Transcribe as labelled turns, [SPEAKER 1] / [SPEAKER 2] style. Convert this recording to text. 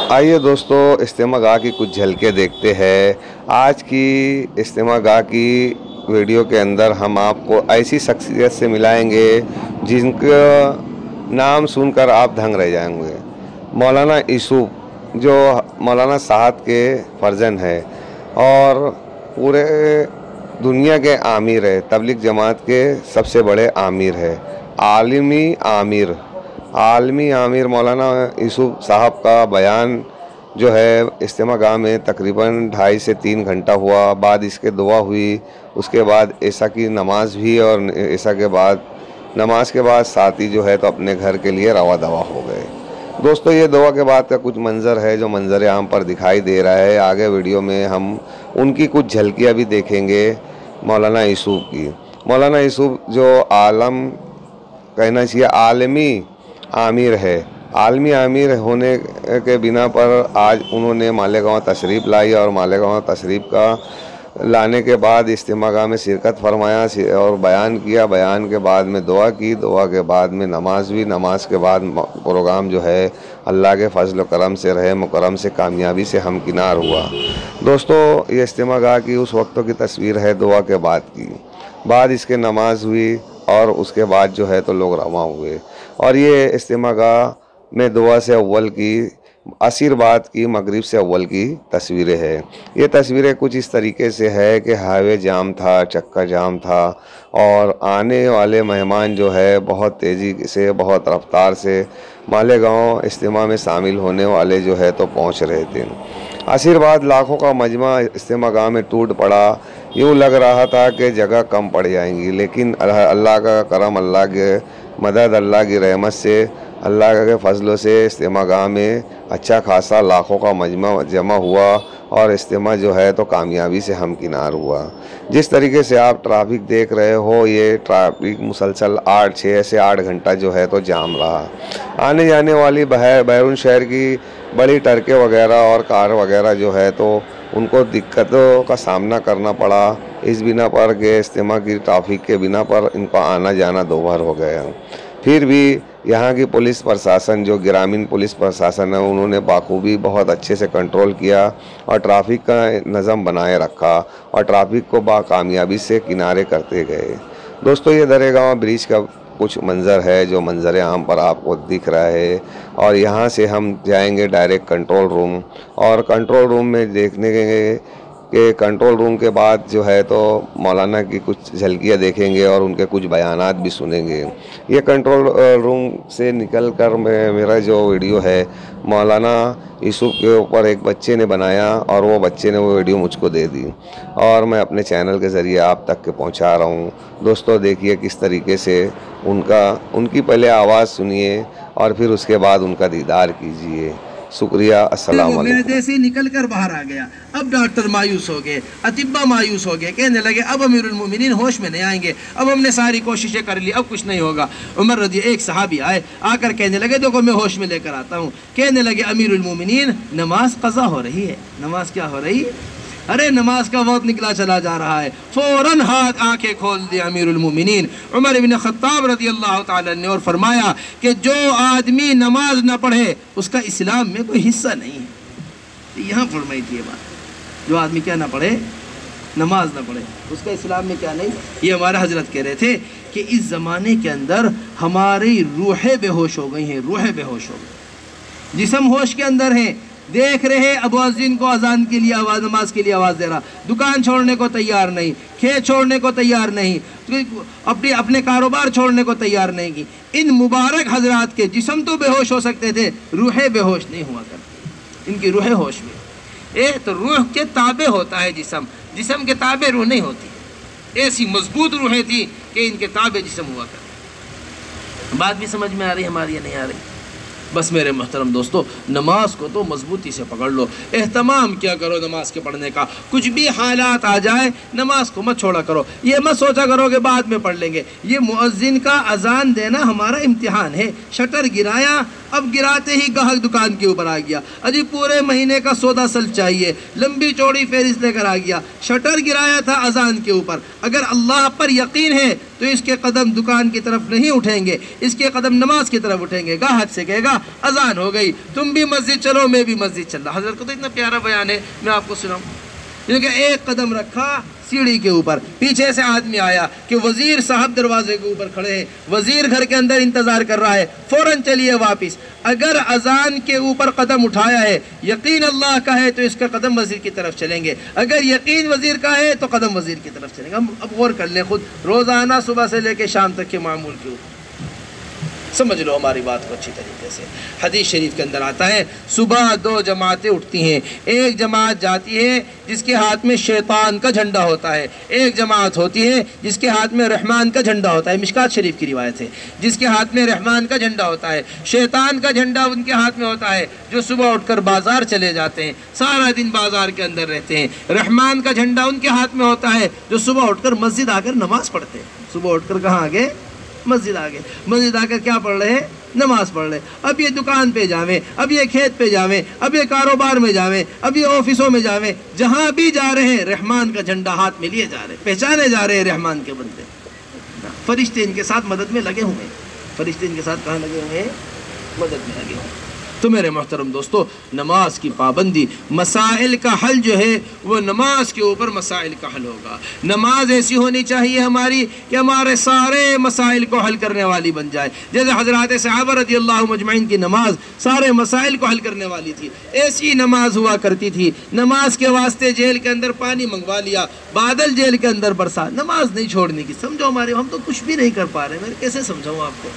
[SPEAKER 1] آئیے دوستو اجتماع گاہ کی کچھ جھلکیں دیکھتے ہیں۔ آج کی اجتماع گاہ کی ویڈیو کے اندر ہم آپ کو ایسی شخصیت سے ملائیں گے جن کا نام سن کر آپ دھنگ رہ جائیں گے۔ مولانا یوسف جو مولانا سعد کے فرزند ہے اور پورے دنیا کے امیر ہے، تبلیغ جماعت کے سب سے بڑے امیر ہے، عالمی امیر مولانا یوسف صاحب کا بیان جو ہے اجتماع گاہ میں تقریباً 2.5 سے 3 گھنٹہ ہوا۔ بعد اس کے دعا ہوئی، اس کے بعد عشاء کی نماز بھی، اور عشاء کے بعد نماز کے بعد ساتھی جو ہے تو اپنے گھر کے لیے روا دوا ہو گئے۔ دوستو یہ دعا کے بعد کا کچھ منظر ہے جو منظر عام پر دکھائی دے رہا ہے۔ آگے ویڈیو میں ہم ان کی کچھ جھلکیاں بھی دیکھیں گے مولانا یوسف کی۔ مولانا یوسف جو کہنا چاہیے عالمی امیر ہے، عالمی امیر ہونے کے بنا پر آج انہوں نے مالیگاؤں تشریف لائی، اور مالیگاؤں تشریف کا لانے کے بعد اجتماع گاہ میں شرکت فرمایا اور بیان کیا۔ بیان کے بعد میں دعا کی، دعا کے بعد میں نماز بھی، نماز کے بعد پروگرام جو ہے اللہ کے فضل و کرم سے، رحم و کرم سے، کامیابی سے ہمکنار ہوا۔ دوستو یہ اجتماع گاہ کی اس وقت کی تصویر ہے دعا کے بعد کی۔ بعد اس کے نماز ہوئی اور اس کے بعد جو ہے تو لوگ رواں ہوئے، اور یہ اجتماع گاہ میں دعا سے اول کی، عصر بعد کی، مغرب سے اول کی تصویریں ہیں۔ یہ تصویریں کچھ اس طریقے سے ہے کہ ہائی جام تھا، چکا جام تھا، اور آنے والے مہمان جو ہے بہت تیزی سے، بہت رفتار سے مالیگاؤں اجتماع میں شامل ہونے والے جو ہے تو پہنچ رہے تھے۔ عصر بعد لاکھوں کا مجمع اجتماع گاہ میں ٹوٹ پڑا۔ یوں لگ رہا تھا کہ جگہ کم پڑ جائیں گی، لیکن اللہ کا کرم، اللہ کے مدد، اللہ کی رحمت سے، اللہ کے فضلوں سے اجتماع گاہ میں اچھا خاصا لاکھوں کا مجمع جمع ہوا، اور اجتماع جو ہے تو کامیابی سے ہمکنار ہوا۔ جس طریقے سے آپ ٹریفک دیکھ رہے ہو، یہ ٹریفک مسلسل 6 سے 8 گھنٹہ جو ہے تو جام رہا۔ آنے جانے والی بیرون شہر کی بڑی ٹرکیں وغیرہ اور کار وغیرہ جو ہے تو ان کو دقتوں کا سامنا کرنا پڑا، اس بنا پر کہ اجتماع کی ٹریفک کے بنا پر ان کا آنا جانا دوبھر ہو گیا۔ پھر بھی یہاں کی پولیس پرشاسن جو گرامین پولیس پرشاسن ہے، انہوں نے بخوبی بہت اچھے سے کنٹرول کیا اور ٹریفک کا نظم بنائے رکھا، اور ٹریفک کو کامیابی سے کنارے کرتے گئے۔ دوستو یہ درگاہ برج کا کچھ منظر ہے جو منظر عام پر آپ کو دکھ رہا ہے، اور یہاں سے ہم جائیں گے ڈائریکٹ کنٹرول روم، اور کنٹرول روم میں دیکھنے گے کہ کنٹرول روم کے بعد جو ہے تو مولانا کی کچھ جھلکیاں دیکھیں گے اور ان کے کچھ بیانات بھی سنیں گے۔ یہ کنٹرول روم سے نکل کر میرا جو ویڈیو ہے مولانا یوسف کے اوپر ایک بچے نے بنایا، اور وہ بچے نے وہ ویڈیو مجھ کو دے دی، اور میں اپنے چینل کے ذریعے آپ تک کے پہنچا رہا ہوں۔ دوستو دیکھیے کس طریقے سے ان کی پہلے آواز سنیے اور پھر اس کے بعد ان کا دیدار کیجیے۔ شکریہ، السلام علیکم۔
[SPEAKER 2] میرے جیسے ہی نکل کر باہر آ گیا۔ اب ڈاکٹر مایوس ہو گئے، اطباء مایوس ہو گئے، کہنے لگے اب امیر المومنین ہوش میں نہیں آئیں گے، اب ہم نے ساری کوششیں کر لی، اب کچھ نہیں ہوگا۔ عمر رضی ایک صحابی آئے، آ کر کہنے لگے دیکھو میں ہوش میں لے کر آتا ہوں۔ کہنے لگے امیر المومنین نماز قضا ہو رہی ہے۔ نماز کیا ہو رہی ہے؟ ارے نماز کا وقت نکلا چلا جا رہا ہے۔ فوراً ہاتھ آنکھیں کھول دی امیر المومنین عمر بن خطاب رضی اللہ تعالیٰ نے، اور فرمایا کہ جو آدمی نماز نہ پڑھے اس کا اسلام میں کوئی حصہ نہیں ہے۔ یہاں فرمائی تھی یہ بات، جو آدمی کیا نہ پڑھے، نماز نہ پڑھے، اس کا اسلام میں کیا نہیں۔ یہ ہمارے حضرت کہہ رہے تھے کہ اس زمانے کے اندر ہماری روحیں بے ہوش ہو گئی ہیں، روحیں بے ہوش ہو گئی، جسم ہوش کے اندر ہیں۔ دیکھ رہے ابو عزین کو اذان کے لیے آواز، نماز کے لیے آواز دے رہا، دکان چھوڑنے کو تیار نہیں، کھیت چھوڑنے کو تیار نہیں، اپنے کاروبار چھوڑنے کو تیار نہیں کی۔ ان مبارک حضرات کے جسم تو بے ہوش ہو سکتے تھے، روحیں بے ہوش نہیں ہوا کرتی، ان کی روحیں ہوش میں۔ ایک تو روح کے تابع ہوتا ہے جسم، جسم کے تابع روح نہیں ہوتی۔ ایسی مضبوط روحیں تھیں کہ ان کے تابع جسم ہوا کرتے۔ بات بھی سمجھ میں آ رہی ہماری یا نہیں آ رہی؟ بس میرے محترم دوستو، نماز کو تو مضبوطی سے پکڑ لو، اہتمام کیا کرو نماز کے پڑھنے کا۔ کچھ بھی حالات آ جائیں نماز کو مت چھوڑا کرو، یہ مت سوچا کرو کہ بعد میں پڑھ لیں گے۔ یہ مؤذن کا اذان دینا ہمارا امتحان ہے۔ شٹر گرایا، اب گراتے ہی گاہک دکان کے اوپر آ گیا، اجی پورے مہینے کا سودا سلف چاہیے، لمبی چوڑی فہرست لے کر آ گیا، شٹر گرایا تھا اذان کے اوپر۔ اگر اللہ پر یقین ہے تو اس کے قدم دکان کی طرف نہیں اٹھیں گے، اس کے قدم نماز کی طرف اٹھیں گے۔ گاہک سے کہے گا اذان ہو گئی، تم بھی مسجد چلو، میں بھی مسجد چل رہا۔ حضرت کو تو اتنا پیارا بیان ہے، میں آپ کو سناؤں۔ کیونکہ ایک قدم رکھا سیڑھی کے اوپر، پیچھے سے آدمی آیا کہ وزیر صاحب دروازے کے اوپر کھڑے ہیں، وزیر گھر کے اندر انتظار کر رہا ہے، فوراً چلیے واپس۔ اگر اذان کے اوپر قدم اٹھایا ہے، یقین اللہ کا ہے تو اس کا قدم وزیر کی طرف چلیں گے، اگر یقین وزیر کا ہے تو قدم وزیر کی طرف چلیں گے۔ اب غور کر لیں خود، روزانہ صبح سے لے کے شام تک کے معمول کے اوپر سمجھ لو ہماری بات کو اچھی طریقے سے۔ حدیث شریف کے اندر آتا ہے صبح 2 جماعتیں اٹھتی ہیں، ایک جماعت جاتی ہے جس کے ہاتھ میں شیطان کا جھنڈا ہوتا ہے، ایک جماعت ہوتی ہے جس کے ہاتھ میں رحمان کا جھنڈا ہوتا ہے، مشکات شریف کی روایت ہے، جس کے ہاتھ میں رحمان کا جھنڈا ہوتا ہے۔ شیطان کا جھنڈا ان کے ہاتھ میں ہوتا ہے جو صبح اٹھ کر بازار چلے جاتے ہیں، سارا دن بازار کے اندر رہتے ہیں۔ رحمان کا جھنڈا ان کے ہاتھ میں ہوتا ہے جو صبح اٹھ کر مسجد آ کر نماز پڑھتے ہیں۔ صبح اٹھ کر کہاں آگے؟ مسجد آگے، مسجد آ کر کیا پڑھ رہے ہیں؟ نماز پڑھ رہے۔ اب یہ دکان پہ جاویں، اب یہ کھیت پہ جاویں، اب یہ کاروبار میں جاویں، اب یہ آفسوں میں جاویں، جہاں بھی جا رہے ہیں رحمان کا جھنڈا ہاتھ میں لیے جا رہے ہیں، پہچانے جا رہے ہیں رحمان کے بندے۔ فرشتے ان کے ساتھ مدد میں لگے ہوئے ہیں، فرشتے ان کے ساتھ کہاں لگے ہوئے ہیں؟ مدد میں لگے ہوئے ہیں۔ تو میرے محترم دوستو، نماز کی پابندی، مسائل کا حل جو ہے وہ نماز کے اوپر مسائل کا حل ہوگا۔ نماز ایسی ہونی چاہیے ہماری کہ ہمارے سارے مسائل کو حل کرنے والی بن جائے، جیسے حضرات صحابہ رضی اللہ مجمعین کی نماز سارے مسائل کو حل کرنے والی تھی۔ ایسی نماز ہوا کرتی تھی، نماز کے واسطے جیل کے اندر پانی منگوا لیا، بادل جیل کے اندر برسا، نماز نہیں چھوڑنے کی۔ سمجھو ہمارے، ہم تو کچھ بھی نہیں کر پا رہے، میں کیسے سمجھاؤں آپ کو؟